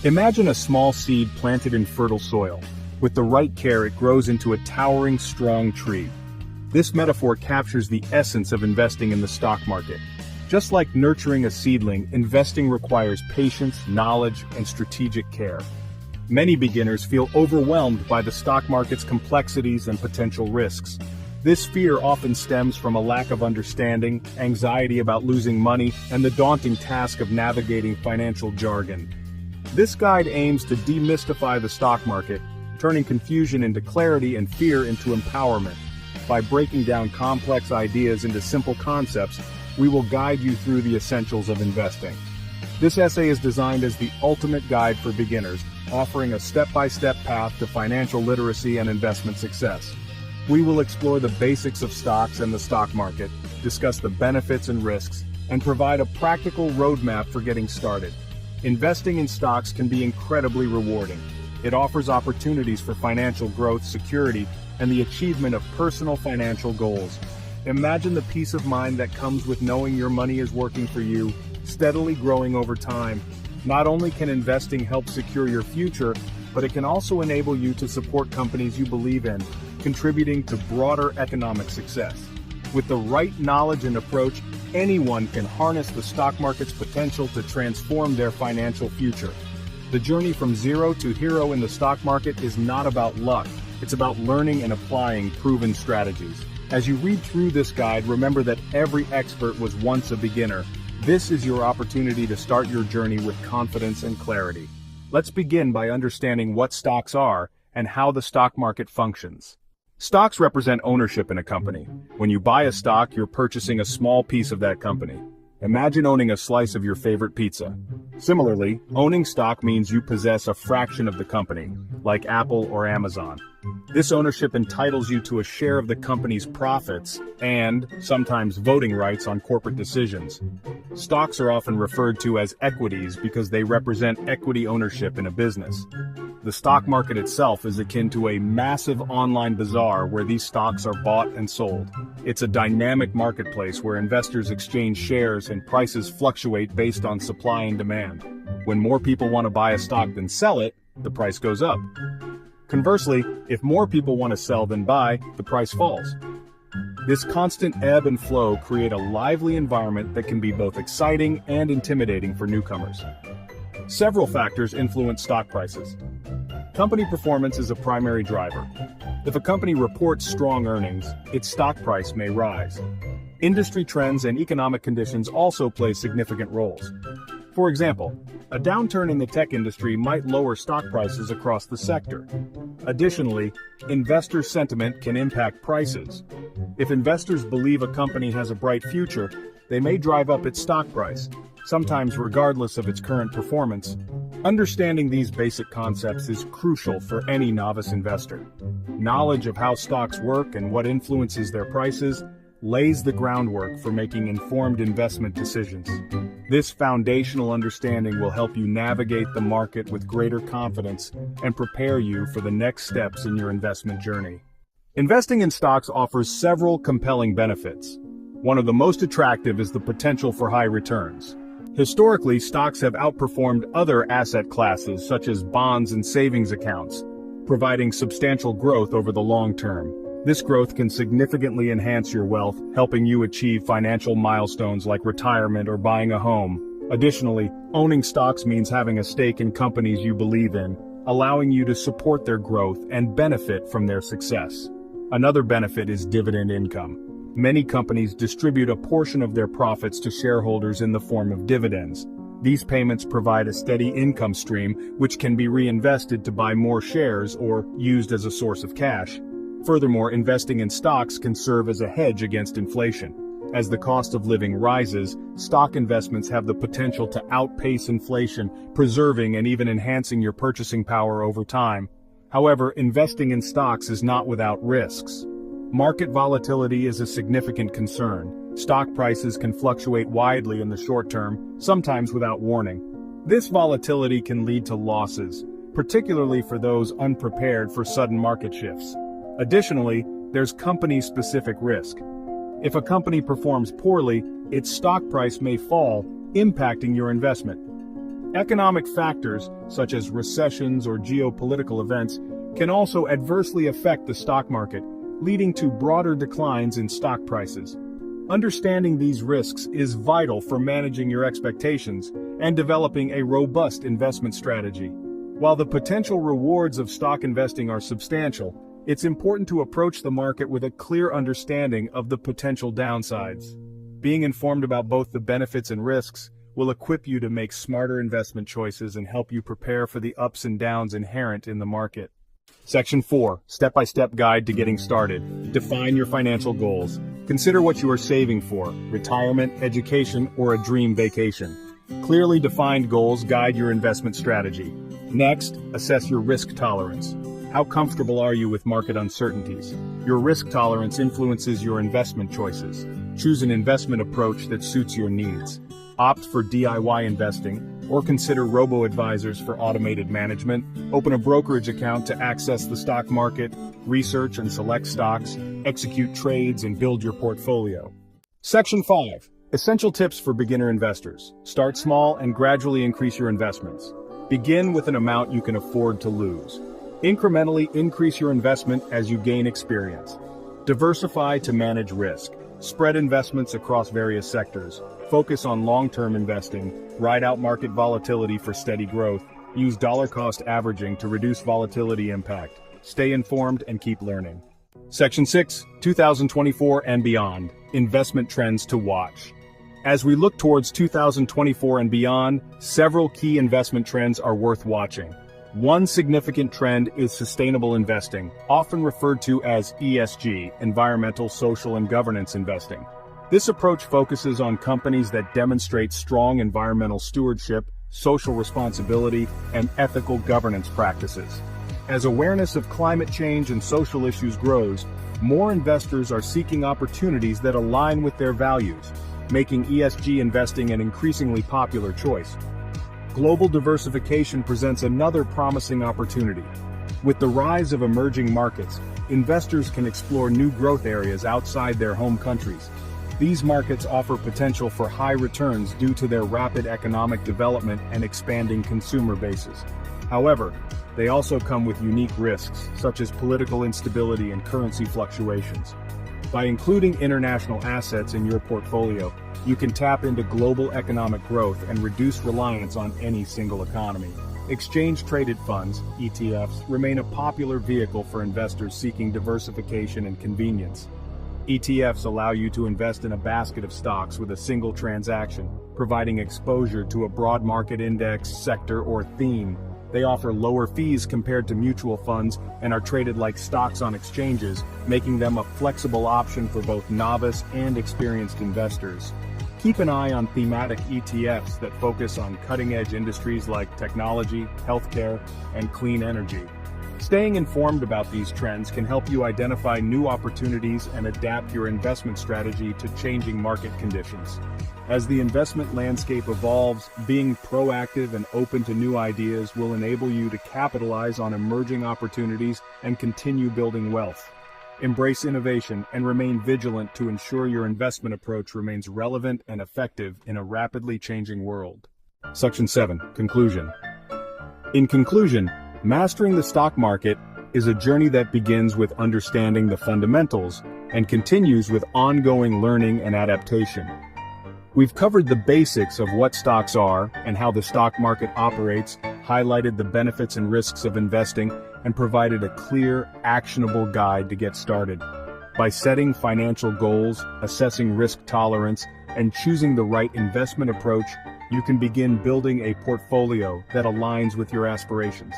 Imagine a small seed planted in fertile soil. With the right care, it grows into a towering, strong tree. This metaphor captures the essence of investing in the stock market. Just like nurturing a seedling, investing requires patience, knowledge, and strategic care. Many beginners feel overwhelmed by the stock market's complexities and potential risks. This fear often stems from a lack of understanding, anxiety about losing money, and the daunting task of navigating financial jargon. This guide aims to demystify the stock market, turning confusion into clarity and fear into empowerment. By breaking down complex ideas into simple concepts, we will guide you through the essentials of investing. This essay is designed as the ultimate guide for beginners, offering a step-by-step path to financial literacy and investment success. We will explore the basics of stocks and the stock market, discuss the benefits and risks, and provide a practical roadmap for getting started. Investing in stocks can be incredibly rewarding. It offers opportunities for financial growth, security, and the achievement of personal financial goals. Imagine the peace of mind that comes with knowing your money is working for you, steadily growing over time. Not only can investing help secure your future, but it can also enable you to support companies you believe in, contributing to broader economic success. With the right knowledge and approach, anyone can harness the stock market's potential to transform their financial future. The journey from zero to hero in the stock market is not about luck, it's about learning and applying proven strategies. As you read through this guide, remember that every expert was once a beginner. This is your opportunity to start your journey with confidence and clarity. Let's begin by understanding what stocks are and how the stock market functions. Stocks represent ownership in a company. When you buy a stock, you're purchasing a small piece of that company. Imagine owning a slice of your favorite pizza. Similarly, owning stock means you possess a fraction of the company, like Apple or Amazon. This ownership entitles you to a share of the company's profits and, sometimes, voting rights on corporate decisions. Stocks are often referred to as equities because they represent equity ownership in a business. The stock market itself is akin to a massive online bazaar where these stocks are bought and sold. It's a dynamic marketplace where investors exchange shares and prices fluctuate based on supply and demand. When more people want to buy a stock than sell it, the price goes up. Conversely, if more people want to sell than buy, the price falls. This constant ebb and flow create a lively environment that can be both exciting and intimidating for newcomers. Several factors influence stock prices. Company performance is a primary driver. If a company reports strong earnings, its stock price may rise. Industry trends and economic conditions also play significant roles. For example, a downturn in the tech industry might lower stock prices across the sector. Additionally, investor sentiment can impact prices. If investors believe a company has a bright future, they may drive up its stock price, sometimes regardless of its current performance. Understanding these basic concepts is crucial for any novice investor. Knowledge of how stocks work and what influences their prices lays the groundwork for making informed investment decisions. This foundational understanding will help you navigate the market with greater confidence and prepare you for the next steps in your investment journey. Investing in stocks offers several compelling benefits. One of the most attractive is the potential for high returns. Historically, stocks have outperformed other asset classes such as bonds and savings accounts, providing substantial growth over the long term. This growth can significantly enhance your wealth, helping you achieve financial milestones like retirement or buying a home. Additionally, owning stocks means having a stake in companies you believe in, allowing you to support their growth and benefit from their success. Another benefit is dividend income. Many companies distribute a portion of their profits to shareholders in the form of dividends. These payments provide a steady income stream, which can be reinvested to buy more shares or used as a source of cash. Furthermore, investing in stocks can serve as a hedge against inflation. As the cost of living rises, stock investments have the potential to outpace inflation, preserving and even enhancing your purchasing power over time. However, investing in stocks is not without risks. Market volatility is a significant concern. Stock prices can fluctuate widely in the short term, sometimes without warning. This volatility can lead to losses, particularly for those unprepared for sudden market shifts. Additionally, there's company-specific risk. If a company performs poorly, its stock price may fall, impacting your investment. Economic factors, such as recessions or geopolitical events, can also adversely affect the stock market, leading to broader declines in stock prices. Understanding these risks is vital for managing your expectations and developing a robust investment strategy. While the potential rewards of stock investing are substantial, it's important to approach the market with a clear understanding of the potential downsides. Being informed about both the benefits and risks will equip you to make smarter investment choices and help you prepare for the ups and downs inherent in the market. Section 4, Step-by-Step Guide to Getting Started. Define your financial goals. Consider what you are saving for: retirement, education, or a dream vacation. Clearly defined goals guide your investment strategy. Next, assess your risk tolerance. How comfortable are you with market uncertainties? Your risk tolerance influences your investment choices. Choose an investment approach that suits your needs. Opt for DIY investing, or consider robo-advisors for automated management. Open a brokerage account to access the stock market, research and select stocks, execute trades, and build your portfolio. Section 5. Essential tips for beginner investors. Start small and gradually increase your investments. Begin with an amount you can afford to lose. Incrementally increase your investment as you gain experience. Diversify to manage risk. Spread investments across various sectors. Focus on long-term investing. Ride out market volatility for steady growth. Use dollar-cost averaging to reduce volatility impact. Stay informed and keep learning. Section 6, 2024 and beyond. Investment trends to watch. As we look towards 2024 and beyond, several key investment trends are worth watching. One significant trend is sustainable investing, often referred to as ESG, environmental, social, and governance investing. This approach focuses on companies that demonstrate strong environmental stewardship, social responsibility, and ethical governance practices. As awareness of climate change and social issues grows, more investors are seeking opportunities that align with their values, making ESG investing an increasingly popular choice. Global diversification presents another promising opportunity. With the rise of emerging markets, investors can explore new growth areas outside their home countries. These markets offer potential for high returns due to their rapid economic development and expanding consumer bases. However, they also come with unique risks, such as political instability and currency fluctuations. By including international assets in your portfolio, you can tap into global economic growth and reduce reliance on any single economy. Exchange-traded funds, ETFs, remain a popular vehicle for investors seeking diversification and convenience. ETFs allow you to invest in a basket of stocks with a single transaction, providing exposure to a broad market index, sector, or theme. They offer lower fees compared to mutual funds and are traded like stocks on exchanges, making them a flexible option for both novice and experienced investors. Keep an eye on thematic ETFs that focus on cutting-edge industries like technology, healthcare, and clean energy. Staying informed about these trends can help you identify new opportunities and adapt your investment strategy to changing market conditions. As the investment landscape evolves, being proactive and open to new ideas will enable you to capitalize on emerging opportunities and continue building wealth. Embrace innovation and remain vigilant to ensure your investment approach remains relevant and effective in a rapidly changing world. Section 7. Conclusion. In conclusion, mastering the stock market is a journey that begins with understanding the fundamentals and continues with ongoing learning and adaptation. We've covered the basics of what stocks are and how the stock market operates, highlighted the benefits and risks of investing, and provided a clear, actionable guide to get started. By setting financial goals, assessing risk tolerance, and choosing the right investment approach, you can begin building a portfolio that aligns with your aspirations.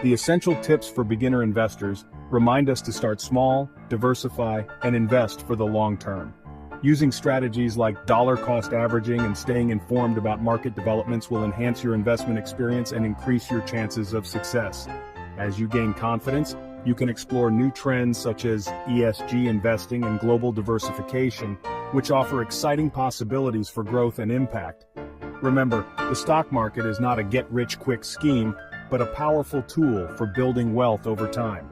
The essential tips for beginner investors remind us to start small, diversify, and invest for the long term. Using strategies like dollar-cost averaging and staying informed about market developments will enhance your investment experience and increase your chances of success. As you gain confidence, you can explore new trends such as ESG investing and global diversification, which offer exciting possibilities for growth and impact. Remember, the stock market is not a get-rich-quick scheme, but a powerful tool for building wealth over time.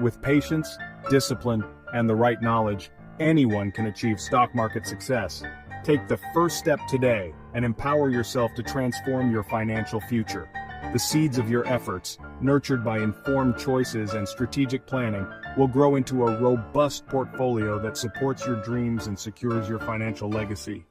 With patience, discipline, and the right knowledge, anyone can achieve stock market success. Take the first step today and empower yourself to transform your financial future. The seeds of your efforts, nurtured by informed choices and strategic planning, will grow into a robust portfolio that supports your dreams and secures your financial legacy.